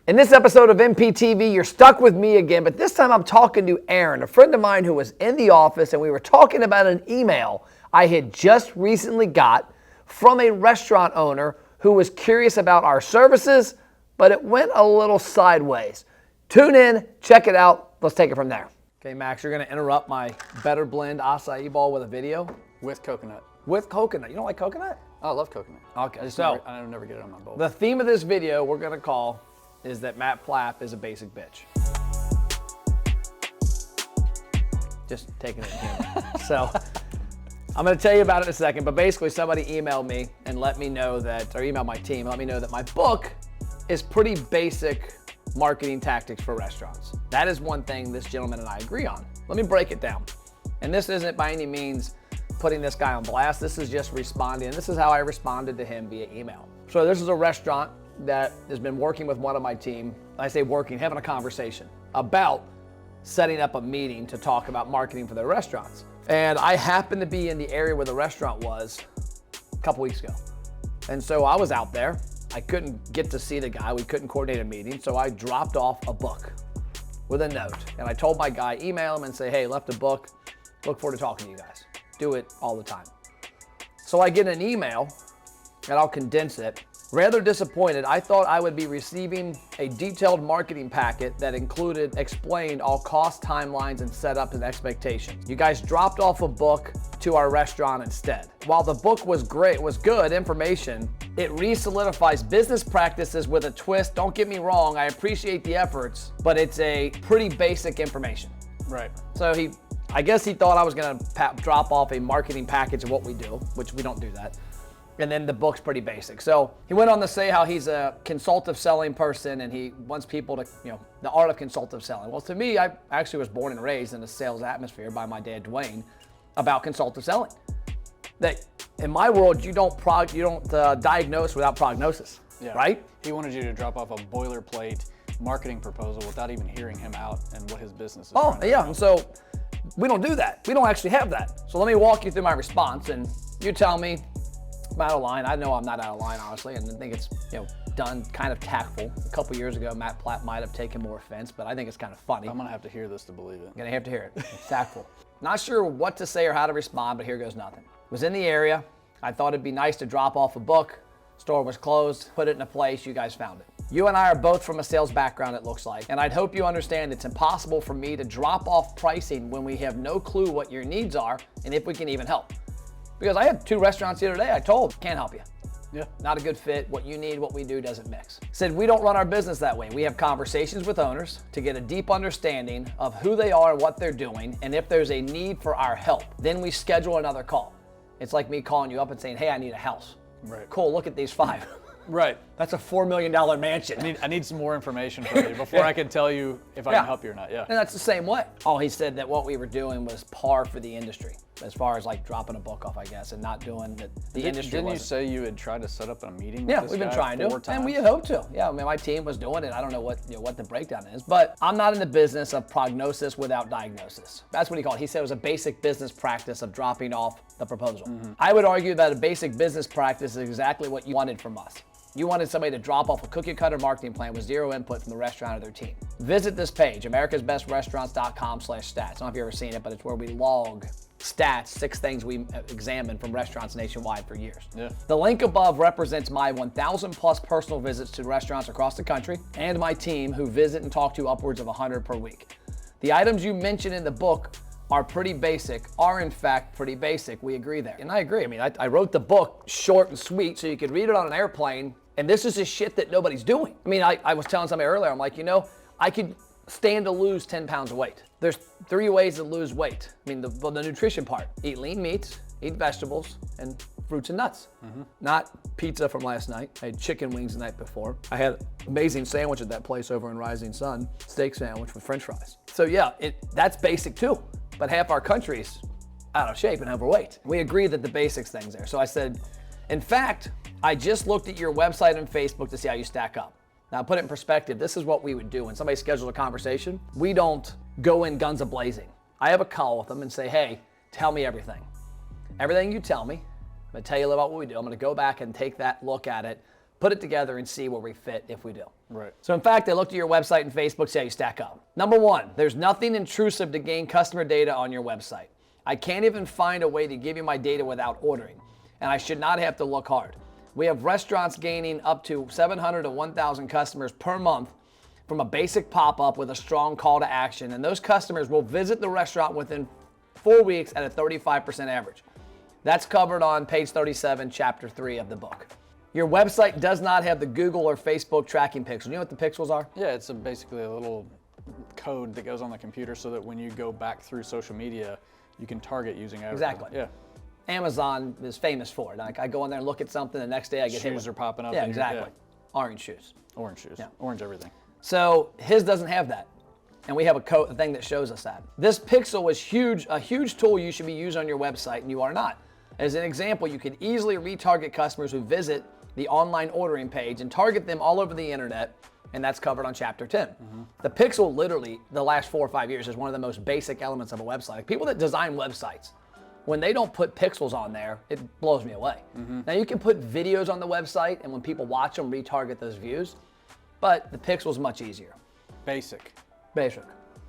In this episode of MPTV, you're stuck with me again, but this time I'm talking to Aaron, a friend of mine who was in the office, and we were talking about an email I had just recently got from a restaurant owner who was curious about our services, but it went a little sideways. Tune in, check it out. Let's take it from there. Okay, Max, you're going to interrupt my Better Blend acai bowl with a video? With coconut. With coconut. You don't like coconut? Oh, I love coconut. Okay, I never get it on my bowl. The theme of this video we're going to call is that Matt Plapp is a basic bitch. Just taking it in. So I'm going to tell you about it in a second, but basically somebody emailed me and let me know that, or emailed my team, let me know that my book is pretty basic marketing tactics for restaurants. That is one thing this gentleman and I agree on. Let me break it down. And this isn't by any means putting this guy on blast. This is just responding. This is how I responded to him via email. So this is a restaurant that has been working with one of my team. I say working, having a conversation about setting up a meeting to talk about marketing for their restaurants. And I happened to be in the area where the restaurant was a couple weeks ago. And so I was out there. I couldn't get to see the guy. We couldn't coordinate a meeting. So I dropped off a book with a note. And I told my guy, email him and say, hey, left a book. Look forward to talking to you guys. Do it all the time. So I get an email, and I'll condense it. Rather disappointed, I thought I would be receiving a detailed marketing packet that explained all cost timelines and setups and expectations. You guys dropped off a book to our restaurant instead. While the book was great, was good information, it re-solidifies business practices with a twist. Don't get me wrong, I appreciate the efforts, but it's a pretty basic information. Right. So I guess he thought I was gonna drop off a marketing package of what we do, which we don't do that. And then the book's pretty basic. So he went on to say how he's a consultative selling person and he wants people to, the art of consultative selling. Well, to me, I actually was born and raised in a sales atmosphere by my dad, Dwayne, about consultative selling. That in my world, you don't diagnose without prognosis, right? He wanted you to drop off a boilerplate marketing proposal without even hearing him out and what his business is. Oh, yeah, and so we don't do that. We don't actually have that. So let me walk you through my response and you tell me I'm out of line. I know I'm not out of line, honestly, and I think it's done kind of tactful. A couple years ago, Matt Platt might have taken more offense, but I think it's kind of funny. I'm gonna have to hear this to believe it. You're gonna have to hear it. It's tactful. Not sure what to say or how to respond, but here goes nothing. Was in the area. I thought it'd be nice to drop off a book. Store was closed. Put it in a place. You guys found it. You and I are both from a sales background, it looks like, and I'd hope you understand it's impossible for me to drop off pricing when we have no clue what your needs are and if we can even help. Because I had 2 restaurants the other day I told, can't help you. Yeah. Not a good fit. What you need, what we do doesn't mix. Said we don't run our business that way. We have conversations with owners to get a deep understanding of who they are, what they're doing, and if there's a need for our help. Then we schedule another call. It's like me calling you up and saying, hey, I need a house. Right. Cool, look at these 5. Right. That's a $4 million mansion. I need some more information from you before I can tell you if I can help you or not. Yeah. And that's the same way. Oh, he said that what we were doing was par for the industry, as far as like dropping a book off, I guess, and not doing that. The industry. Didn't you say you had tried to set up a meeting? Yeah, with this we've been guy trying 4 to, times? and we hope to. Yeah, I mean, my team was doing it. I don't know what the breakdown is, but I'm not in the business of prognosis without diagnosis. That's what he called it. He said it was a basic business practice of dropping off the proposal. Mm-hmm. I would argue that a basic business practice is exactly what you wanted from us. You wanted somebody to drop off a cookie cutter marketing plan with 0 input from the restaurant or their team. Visit this page, americasbestrestaurants.com/stats. I don't know if you've ever seen it, but it's where we log stats, 6 things we examined from restaurants nationwide for years. Yeah. The link above represents my 1,000 plus personal visits to restaurants across the country and my team who visit and talk to upwards of 100 per week. The items you mentioned in the book are in fact pretty basic. We agree there. And I agree. I mean, I wrote the book short and sweet so you could read it on an airplane, and this is just shit that nobody's doing. I mean, I was telling somebody earlier, I'm like, I could stand to lose 10 pounds of weight. There's 3 ways to lose weight. I mean, the nutrition part. Eat lean meats, eat vegetables, and fruits and nuts. Mm-hmm. Not pizza from last night. I had chicken wings the night before. I had an amazing sandwich at that place over in Rising Sun, steak sandwich with french fries. So yeah, that's basic too. But half our country's out of shape and overweight. We agree that the basics thing's there. So I said, in fact, I just looked at your website and Facebook to see how you stack up. Now, put it in perspective, this is what we would do. When somebody schedules a conversation, we don't go in guns a-blazing. I have a call with them and say, hey, tell me everything. Everything you tell me, I'm gonna tell you about what we do. I'm gonna go back and take that look at it, put it together and see where we fit if we do. Right. So in fact, I looked at your website and Facebook, see how you stack up. Number one, there's nothing intrusive to gain customer data on your website. I can't even find a way to give you my data without ordering, and I should not have to look hard. We have restaurants gaining up to 700 to 1,000 customers per month from a basic pop-up with a strong call to action, and those customers will visit the restaurant within 4 weeks at a 35% average. That's covered on page 37, chapter 3 of the book. Your website does not have the Google or Facebook tracking pixels. You know what the pixels are? Yeah, it's basically a little code that goes on the computer so that when you go back through social media, you can target using advertising. Exactly. Yeah. Amazon is famous for it. Like I go in there and look at something, the next day I get hit with Shoes are popping up. Yeah, and exactly. Yeah. Orange shoes. Orange shoes. Yeah. Orange everything. So his doesn't have that. And we have a thing that shows us that. This pixel is huge, a huge tool you should be using on your website, and you are not. As an example, you could easily retarget customers who visit the online ordering page and target them all over the internet, and that's covered on chapter 10. The pixel literally, the last 4 or 5 years, is one of the most basic elements of a website. Like people that design websites, when they don't put pixels on there, it blows me away. Now you can put videos on the website, and when people watch them, retarget those views, but the pixel is much easier. Basic. Basic.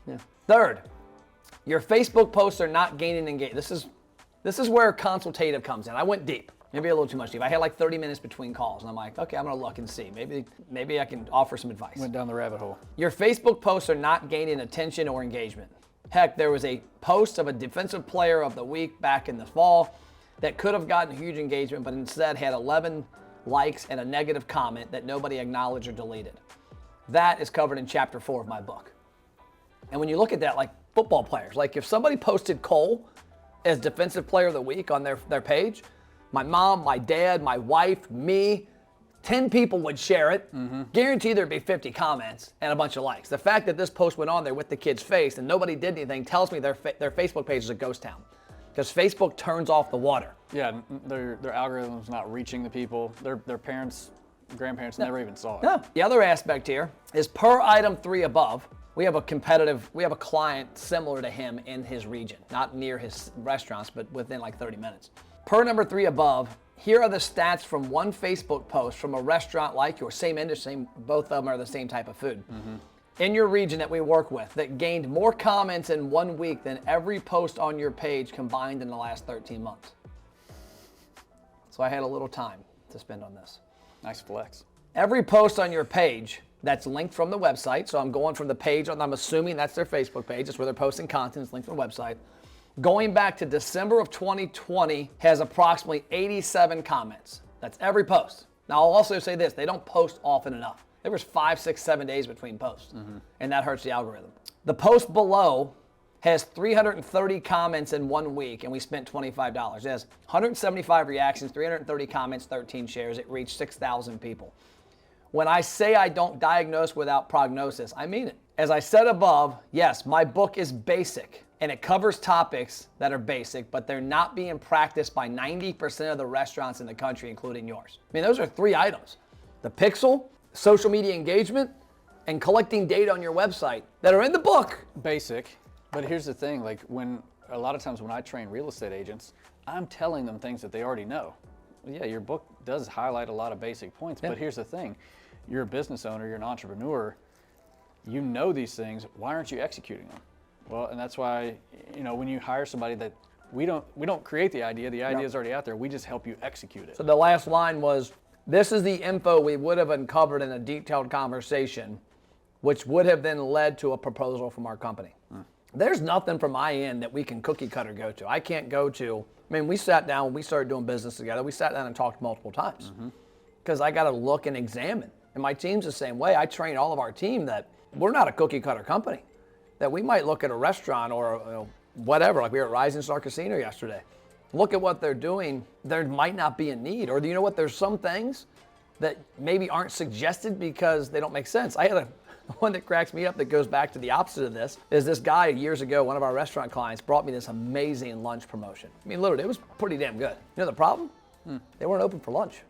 Yeah. Third, your Facebook posts are not gaining engagement. This is where consultative comes in. I went deep, maybe a little too much deep. I had like 30 minutes between calls, and I'm like, okay, I'm gonna look and see. Maybe I can offer some advice. Went down the rabbit hole. Your Facebook posts are not gaining attention or engagement. Heck, there was a post of a defensive player of the week back in the fall that could have gotten huge engagement, but instead had 11 likes and a negative comment that nobody acknowledged or deleted. That is covered in chapter 4 of my book. And when you look at that, like football players, like if somebody posted Cole as defensive player of the week on their page, my mom, my dad, my wife, me, 10 people would share it. Guaranteed there'd be 50 comments and a bunch of likes. The fact that this post went on there with the kid's face and nobody did anything tells me their Facebook page is a ghost town, because Facebook turns off the water. Yeah, their algorithm's not reaching the people. Their parents, grandparents never even saw it. No. The other aspect here is per item 3 above, we have a client similar to him in his region, not near his restaurants, but within like 30 minutes. Per number 3 above, here are the stats from one Facebook post from a restaurant like yours, same industry, both of them are the same type of food, in your region that we work with, that gained more comments in 1 week than every post on your page combined in the last 13 months. So I had a little time to spend on this. Nice flex. Every post on your page that's linked from the website, so I'm going from the page, I'm assuming that's their Facebook page, that's where they're posting content, it's linked from the website. Going back to December of 2020 has approximately 87 comments. That's every post. Now I'll also say this, they don't post often enough. There was 5, 6, 7 days between posts, and that hurts the algorithm. The post below has 330 comments in 1 week, and we spent $25. It has 175 reactions, 330 comments, 13 shares. It reached 6,000 people. When I say I don't diagnose without prognosis, I mean it. As I said above, yes, my book is basic, and it covers topics that are basic, but they're not being practiced by 90% of the restaurants in the country, including yours. I mean, those are 3 items. The pixel, social media engagement, and collecting data on your website that are in the book. Basic. But here's the thing, like a lot of times when I train real estate agents, I'm telling them things that they already know. Yeah, your book does highlight a lot of basic points, but here's the thing. You're a business owner, you're an entrepreneur, you know these things, why aren't you executing them? Well, and that's why, when you hire somebody that we don't create the idea is already out there, we just help you execute it. So the last line was, this is the info we would have uncovered in a detailed conversation, which would have then led to a proposal from our company. There's nothing from my end that we can cookie cutter go to. I can't go to, we sat down, when we started doing business together, we sat down and talked multiple times because I got to look and examine. And my team's the same way. I train all of our team that we're not a cookie cutter company, that we might look at a restaurant or whatever, like we were at Rising Star Casino yesterday. Look at what they're doing. There might not be a need. Or you know what? There's some things that maybe aren't suggested because they don't make sense. I had one that cracks me up that goes back to the opposite of this, is this guy years ago, one of our restaurant clients, brought me this amazing lunch promotion. Literally, it was pretty damn good. You know the problem? They weren't open for lunch.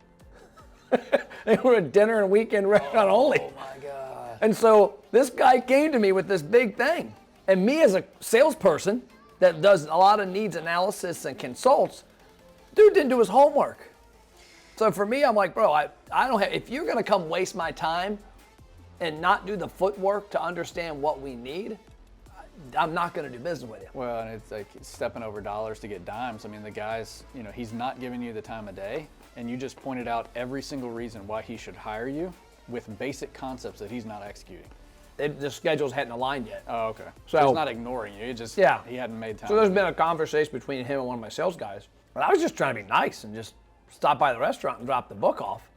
They were a dinner and weekend restaurant only. Oh my God. And so this guy came to me with this big thing. And me as a salesperson that does a lot of needs analysis and consults, dude didn't do his homework. So for me, I'm like, bro, I don't have, if you're gonna come waste my time and not do the footwork to understand what we need, I'm not gonna do business with you. Well, and it's like stepping over dollars to get dimes. I mean, the guy's, he's not giving you the time of day, and you just pointed out every single reason why he should hire you with basic concepts that he's not executing. The schedules hadn't aligned yet. Oh, okay. So he's not ignoring you. It just, he hadn't made time. So there's been a conversation between him and one of my sales guys. But I was just trying to be nice and just stop by the restaurant and drop the book off.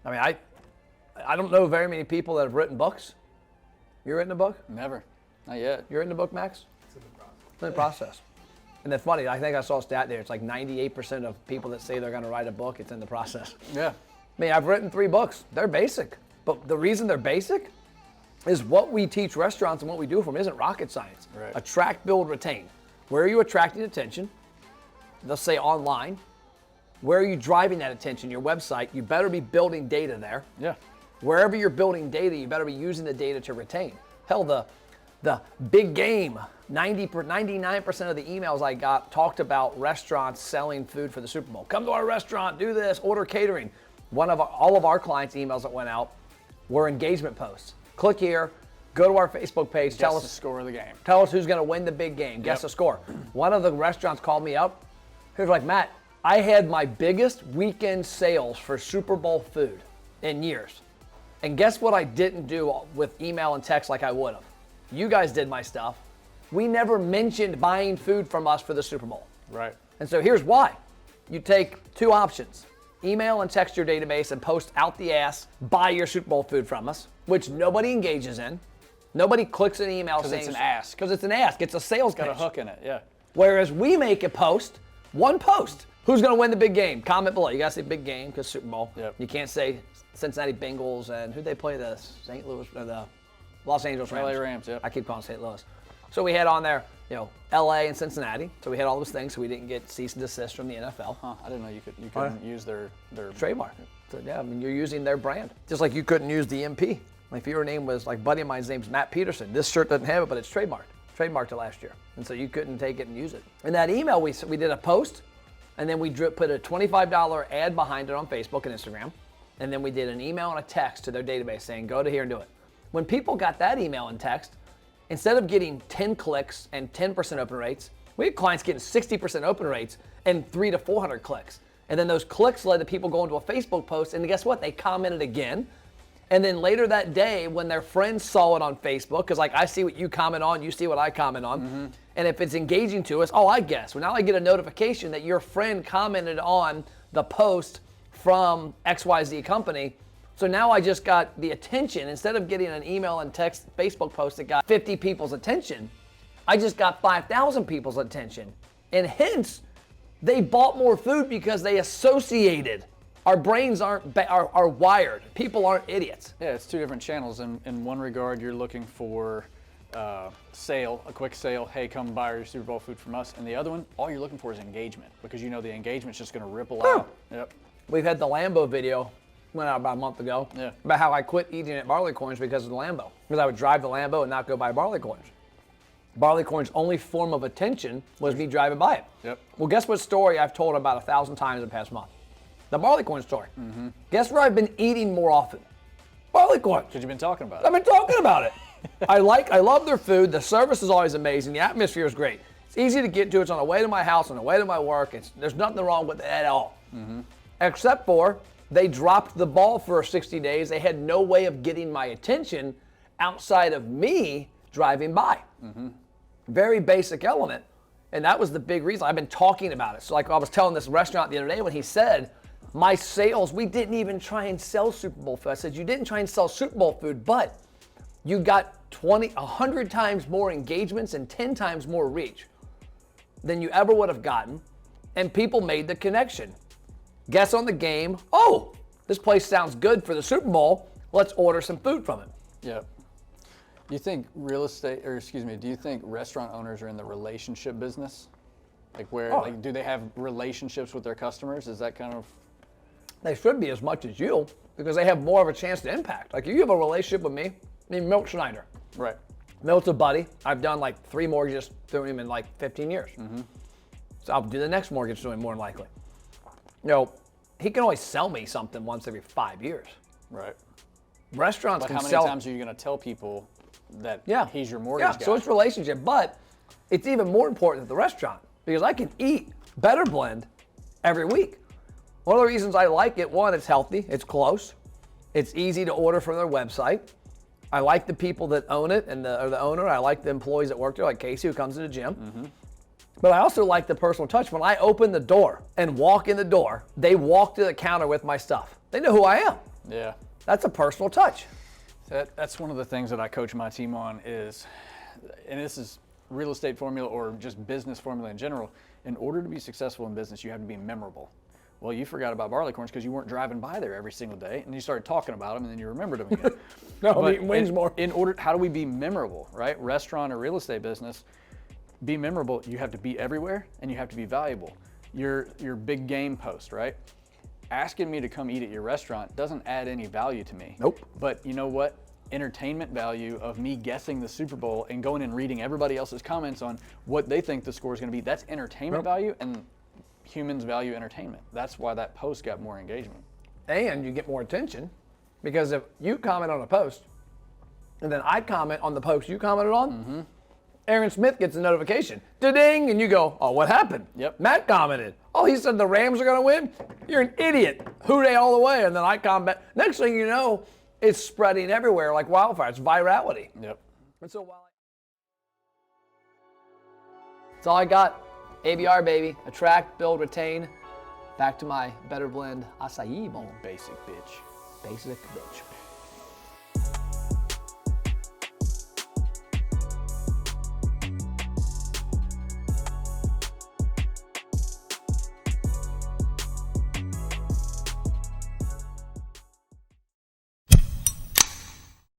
I mean, I don't know very many people that have written books. You written a book? Never. Not yet. You written a book, Max? It's in the process. And that's funny. I think I saw a stat there. It's like 98% of people that say they're going to write a book, it's in the process. Yeah. I mean, I've written 3 books. They're basic. But the reason they're basic is what we teach restaurants and what we do for them isn't rocket science. Right. Attract, build, retain. Where are you attracting attention? Let's say online. Where are you driving that attention? Your website. You better be building data there. Yeah. Wherever you're building data, you better be using the data to retain. Hell, the big game, 99% of the emails I got talked about restaurants selling food for the Super Bowl. Come to our restaurant, do this, order catering. All of our clients' emails that went out were engagement posts. Click here, go to our Facebook page, tell us the score of the game. Tell us who's going to win the big game. Guess the score. One of the restaurants called me up. He was like, Matt, I had my biggest weekend sales for Super Bowl food in years. And guess what I didn't do with email and text like I would have? You guys did my stuff. We never mentioned buying food from us for the Super Bowl. Right. And so here's why. You take 2 options. Email and text your database and post out the ass, buy your Super Bowl food from us, which nobody engages in. Nobody clicks an email saying it's an ask. Because it's an ask. It's a sales Got pitch. a hook in it, yeah. Whereas we make a post, one post. Who's going to win the big game? Comment below. You got to say big game because Super Bowl. Yep. You can't say Cincinnati Bengals and who'd they play, the St. Louis or the Los Angeles Rams. LA Rams, yeah. I keep calling St. Louis. So we had on there, LA and Cincinnati. So we had all those things so we didn't get cease and desist from the NFL. Huh, I didn't know you couldn't use their Trademark. So yeah, I mean, you're using their brand. Just like you couldn't use the MP. Like if your name was, like buddy of mine's name's Matt Peterson. This shirt doesn't have it, but it's trademarked. Trademarked it last year. And so you couldn't take it and use it. In that email, we did a post, and then we put a $25 ad behind it on Facebook and Instagram. And then we did an email and a text to their database saying, go to here and do it. When people got that email and text, instead of getting 10 clicks and 10% open rates, we had clients getting 60% open rates and 300 to 400 clicks. And then those clicks led to people going to a Facebook post, and guess what? They commented again. And then later that day, when their friends saw it on Facebook, because like I see what you comment on, you see what I comment on, and if it's engaging to us, I guess. Well, now I get a notification that your friend commented on the post from XYZ company. So now I just got the attention. Instead of getting an email and text Facebook post that got 50 people's attention, I just got 5,000 people's attention. And hence, they bought more food because they associated. Our brains are wired. People aren't idiots. Yeah, it's 2 different channels. In one regard, you're looking for a quick sale. Hey, come buy your Super Bowl food from us. And the other one, all you're looking for is engagement because you know the engagement's just going to ripple out. Yep. We've had the Lambo video, went out about a month ago, about how I quit eating at barley coins because of the Lambo. Because I would drive the Lambo and not go buy barley coins. Barley coins' only form of attention was me driving by it. Yep. Well, guess what story I've told about 1,000 times in the past month? The barley coin story. Guess where I've been eating more often? Barley coins. Because you've been talking about it. I've been talking about it. I love their food. The service is always amazing. The atmosphere is great. It's easy to get to. It's on the way to my house, on the way to my work. There's nothing wrong with it at all. Except for they dropped the ball for 60 days. They had no way of getting my attention outside of me driving by. Very basic element. And that was the big reason. I've been talking about it. So like I was telling this restaurant the other day when he said, my sales, we didn't even try and sell Super Bowl food. I said, you didn't try and sell Super Bowl food, but you got 100 times more engagements and 10 times more reach than you ever would have gotten. And people made the connection. Guess on the game, this place sounds good for the Super Bowl. Let's order some food from it. Yep. Do you think do you think restaurant owners are in the relationship business? Like do they have relationships with their customers? Is that kind of... They should be as much as you because they have more of a chance to impact. Like you have a relationship with me, I mean Milt Schneider. Right. Milt's a buddy. I've done like 3 mortgages through him in like 15 years. So I'll do the next mortgage to him more than likely. he can only sell me something once every 5 years. Right. Restaurants But can how many sell. times are you going to tell people that he's your mortgage Yeah, guy? so it's relationship, but it's even more important at the restaurant because I can eat Better Blend every week. One of the reasons I like it, one, it's healthy, it's close, it's easy to order from their website. I like the people that own it or the owner. I like the employees that work there, like Casey, who comes to the gym. Mm-hmm. But I also like the personal touch. When I open the door and walk in the door, they walk to the counter with my stuff. They know who I am. Yeah. That's a personal touch. That's one of the things that I coach my team on is, and this is real estate formula or just business formula in general, in order to be successful in business, you have to be memorable. Well, you forgot about barleycorns because you weren't driving by there every single day, and you started talking about them, and then you remembered them again. No, I'm eating wings more. In order, how do we be memorable, right? Restaurant or real estate business, be memorable. You have to be everywhere, and you have to be valuable. Your big game post, right? Asking me to come eat at your restaurant doesn't add any value to me. Nope. But you know what? Entertainment value of me guessing the Super Bowl and going and reading everybody else's comments on what they think the score is going to be, that's entertainment value, and humans value entertainment. That's why that post got more engagement. And you get more attention because if you comment on a post and then I comment on the post you commented on, Aaron Smith gets a notification. Da-ding! And you go, oh, what happened? Yep. Matt commented. Oh, he said the Rams are going to win? You're an idiot. Hooray all the way. And then I comment. Next thing you know, it's spreading everywhere like wildfire. It's virality. Yep. And so that's all I got. ABR, baby. Attract, build, retain. Back to my Better Blend acai bowl. Basic bitch. Basic bitch.